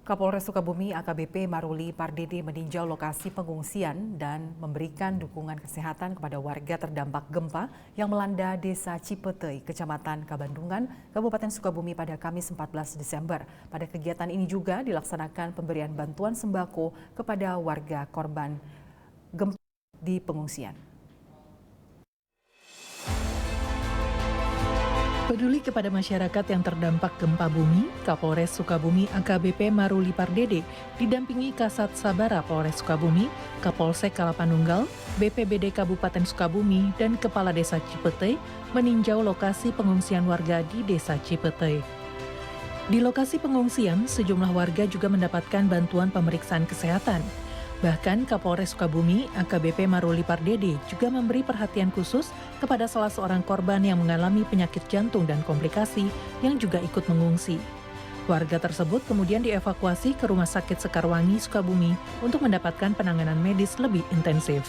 Kapolres Sukabumi AKBP Maruli Pardede meninjau lokasi pengungsian dan memberikan dukungan kesehatan kepada warga terdampak gempa yang melanda Desa Cipetei, Kecamatan Kabandungan, Kabupaten Sukabumi pada Kamis 14 Desember. Pada kegiatan ini juga dilaksanakan pemberian bantuan sembako kepada warga korban gempa di pengungsian. Peduli kepada masyarakat yang terdampak gempa bumi, Kapolres Sukabumi AKBP Maruli Pardede didampingi Kasat Sabara Polres Sukabumi, Kapolsek Kalapanunggal, BPBD Kabupaten Sukabumi, dan Kepala Desa Cipetei meninjau lokasi pengungsian warga di Desa Cipetei. Di lokasi pengungsian, sejumlah warga juga mendapatkan bantuan pemeriksaan kesehatan. Bahkan Kapolres Sukabumi AKBP Maruli Pardede juga memberi perhatian khusus kepada salah seorang korban yang mengalami penyakit jantung dan komplikasi yang juga ikut mengungsi. Warga tersebut kemudian dievakuasi ke Rumah Sakit Sekarwangi, Sukabumi untuk mendapatkan penanganan medis lebih intensif.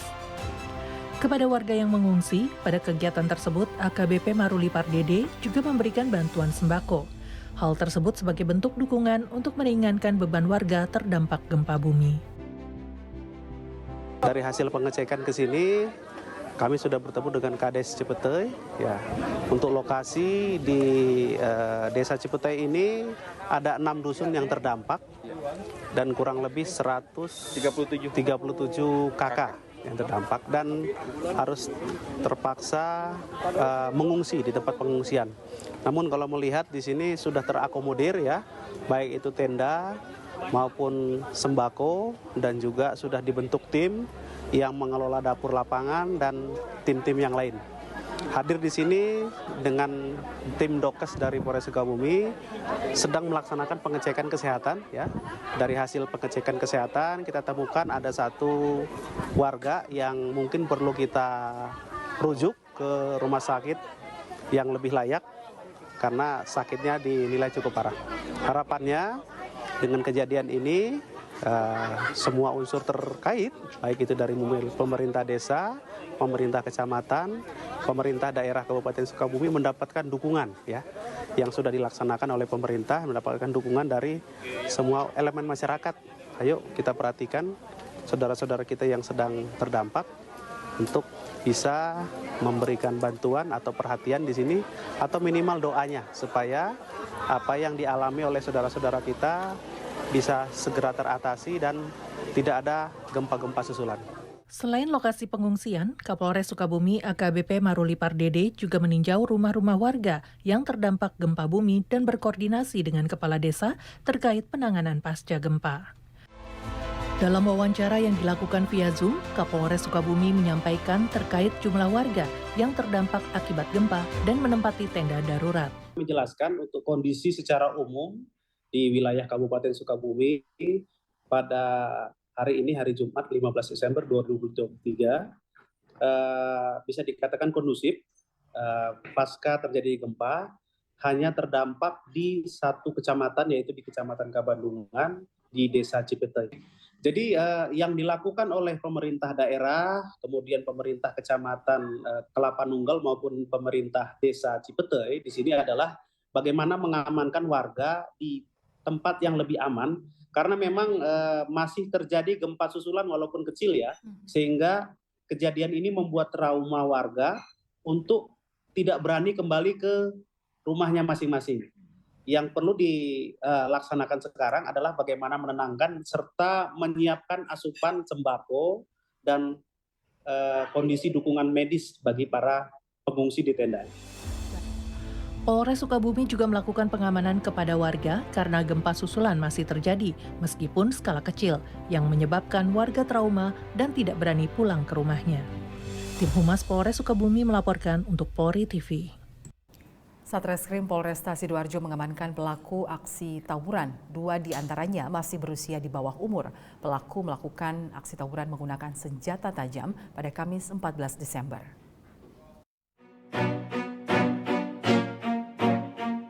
Kepada warga yang mengungsi, pada kegiatan tersebut AKBP Maruli Pardede juga memberikan bantuan sembako. Hal tersebut sebagai bentuk dukungan untuk meringankan beban warga terdampak gempa bumi. Dari hasil pengecekan ke sini, kami sudah bertemu dengan Kades Cipetei. Ya, untuk lokasi di Desa Cipetei ini ada 6 dusun yang terdampak dan kurang lebih 137 KK yang terdampak dan harus terpaksa mengungsi di tempat pengungsian. Namun kalau melihat di sini sudah terakomodir ya, baik itu tenda maupun sembako, dan juga sudah dibentuk tim yang mengelola dapur lapangan dan tim-tim yang lain. Hadir di sini dengan tim Dokes dari Polres Sukabumi sedang melaksanakan pengecekan kesehatan ya. Dari hasil pengecekan kesehatan kita temukan ada satu warga yang mungkin perlu kita rujuk ke rumah sakit yang lebih layak karena sakitnya dinilai cukup parah. Harapannya dengan kejadian ini, semua unsur terkait, baik itu dari pemerintah desa, pemerintah kecamatan, pemerintah daerah Kabupaten Sukabumi mendapatkan dukungan ya, yang sudah dilaksanakan oleh pemerintah, mendapatkan dukungan dari semua elemen masyarakat. Ayo kita perhatikan saudara-saudara kita yang sedang terdampak untuk bisa memberikan bantuan atau perhatian di sini atau minimal doanya supaya apa yang dialami oleh saudara-saudara kita bisa segera teratasi dan tidak ada gempa-gempa susulan. Selain lokasi pengungsian, Kapolres Sukabumi AKBP Maruli Pardede juga meninjau rumah-rumah warga yang terdampak gempa bumi dan berkoordinasi dengan kepala desa terkait penanganan pasca gempa. Dalam wawancara yang dilakukan via Zoom, Kapolres Sukabumi menyampaikan terkait jumlah warga yang terdampak akibat gempa dan menempati tenda darurat. Menjelaskan untuk kondisi secara umum di wilayah Kabupaten Sukabumi pada hari ini, hari Jumat 15 Desember 2023, bisa dikatakan kondusif. Pasca terjadi gempa, hanya terdampak di satu kecamatan, yaitu di Kecamatan Kabandungan, di Desa Cipetei. Jadi yang dilakukan oleh pemerintah daerah, kemudian pemerintah Kecamatan Kalapanunggal maupun pemerintah Desa Cipetei di sini adalah bagaimana mengamankan warga di tempat yang lebih aman, karena memang masih terjadi gempa susulan walaupun kecil ya, sehingga kejadian ini membuat trauma warga untuk tidak berani kembali ke rumahnya masing-masing. Yang perlu dilaksanakan sekarang adalah bagaimana menenangkan serta menyiapkan asupan sembako dan kondisi dukungan medis bagi para pengungsi di tenda. Polres Sukabumi juga melakukan pengamanan kepada warga karena gempa susulan masih terjadi, meskipun skala kecil, yang menyebabkan warga trauma dan tidak berani pulang ke rumahnya. Tim Humas Polres Sukabumi melaporkan untuk Polri TV. Satreskrim Polresta Sidoarjo mengamankan pelaku aksi tawuran. 2 di antaranya masih berusia di bawah umur. Pelaku melakukan aksi tawuran menggunakan senjata tajam pada Kamis 14 Desember.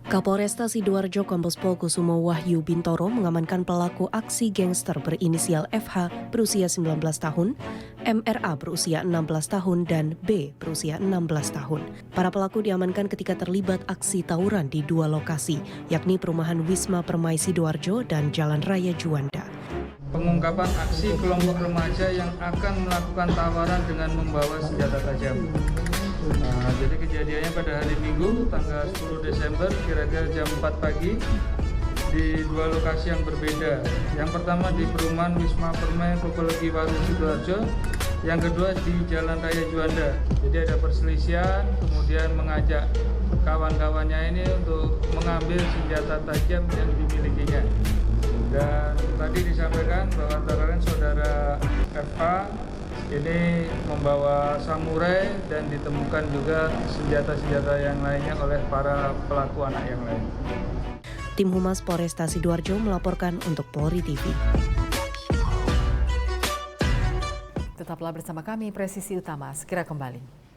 Kapolresta Sidoarjo Kombes Pol Kusumo Wahyu Bintoro mengamankan pelaku aksi gangster berinisial FH berusia 19 tahun, MRA berusia 16 tahun, dan B berusia 16 tahun. Para pelaku diamankan ketika terlibat aksi tawuran di dua lokasi, yakni perumahan Wisma Permai Sidoarjo dan Jalan Raya Juanda. Pengungkapan aksi kelompok remaja yang akan melakukan tawaran dengan membawa senjata tajam. Jadi kejadiannya pada hari Minggu tanggal 10 Desember kira-kira jam 4 pagi di dua lokasi yang berbeda. Yang pertama di perumahan Wisma Permai Popologi Waru Sidoarjo, yang kedua di Jalan Raya Juanda. Jadi ada perselisihan, kemudian mengajak kawan-kawannya ini untuk mengambil senjata tajam yang dimilikinya. Dan tadi disampaikan bahwa antara lain saudara FH ini membawa samurai dan ditemukan juga senjata-senjata yang lainnya oleh para pelaku anak yang lain. Tim Humas Polresta Sidoarjo melaporkan untuk Polri TV. Tetaplah bersama kami, Presisi Utama segera kembali.